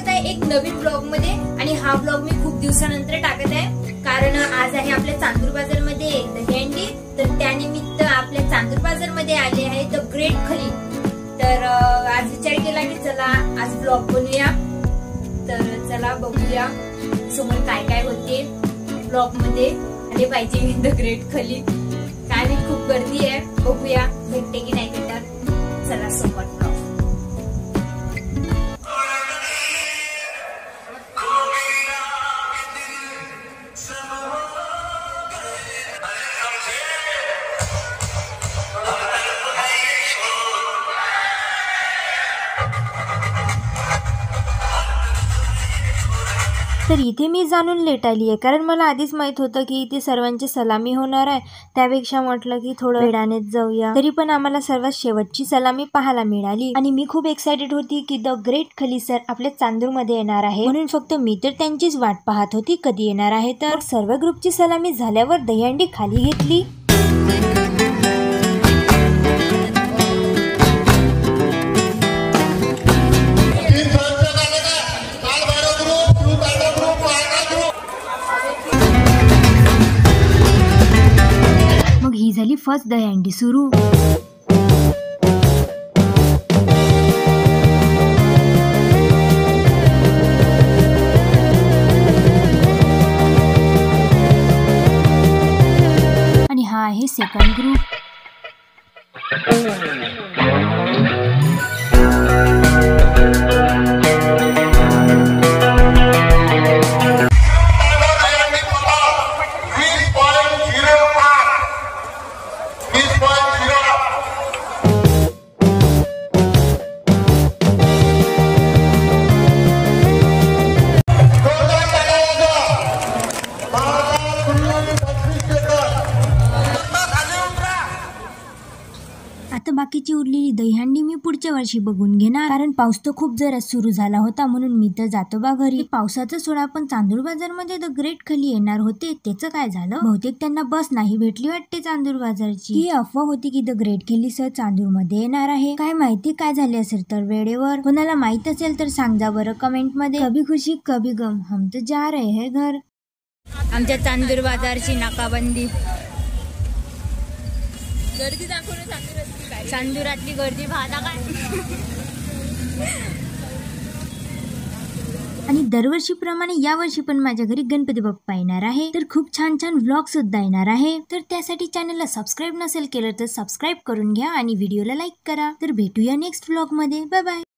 स्वागत आहे एक नवीन ब्लॉग मध्ये। आणि हा ब्लॉग मी खूप दिवसानंतर टाकत आहे कारण आज आहे आपल्या चांदूर बाजार मध्ये दहीहंडी। तर त्यानिमित्त आपल्या चांदूर बाजार मध्ये आले आहे द ग्रेट खली। तर आज विचार केला की चला आज ब्लॉग बनवूया। तर चला बघूया समोर काय काय होते ब्लॉग मध्ये। आले पाहिजे द ग्रेट खली, काय मी खूप गर्दी आहे, बघूया भेटते की नाही भेटत। चला समोर ब्लॉग। तर इथे मी जाणून लेट आली आहे कारण मला आधीच माहित होतं की इथे सर्वांची सलामी होणार आहे। त्यापेक्षा म्हटलं की थोडं वेळानेच जाऊया। तरी पण आम्हाला सर्वात शेवटची सलामी पाहायला मिळाली आणि मी खूप एक्साइटेड होती की द ग्रेट खली सर आपल्या चांदूर मध्ये येणार आहे, म्हणून फक्त मी तर त्यांचीच वाट पाहत होती कधी येणार आहे। तर सर्व ग्रुपची सलामी झाल्यावर दहीहंडी खाली घेतली। मग ही झाली फर्स्ट दहीहंडी सुरू। आणि हा आहे सेकंड ग्रुप। आता बाकीची उरलेली दहीहंडी मी पुढच्या वर्षी बघून घेणार कारण पाऊस तर खूप जोरात सुरू झाला होता, म्हणून मी तर जातो बा घरी। पावसाचा सोडा पण चांदूर बाजार मध्ये द ग्रेट खली येणार होते, त्याचं काय झालं? बहुतेक त्यांना बस नाही भेटली वाटते चांदूर बाजारची। ही अफवा होती की द ग्रेट खली सर चांदूर मध्ये येणार आहे, काय माहिती काय झाले असेल तर वेळेवर। कोणाला माहित असेल तर सांगा बरं कमेंट मध्ये। कभी खुशी कभी गम, हम तो जा रहे हैं घर। आमच्या चांदूर बाजारची नाकाबंदी, गर्दी दाखवून चांदुरातली गर्दी पाहता काय। आणि दरवर्षीप्रमाणे यावर्षी पण माझ्या घरी गणपती बाप्पा येणार आहे, तर खूप छान छान व्लॉग सुद्धा येणार आहे। तर त्यासाठी चॅनलला सबस्क्राईब नसेल केलं तर सबस्क्राईब करून घ्या आणि व्हिडिओला लाईक करा। तर भेटूया नेक्स्ट व्लॉग मध्ये, बाय बाय।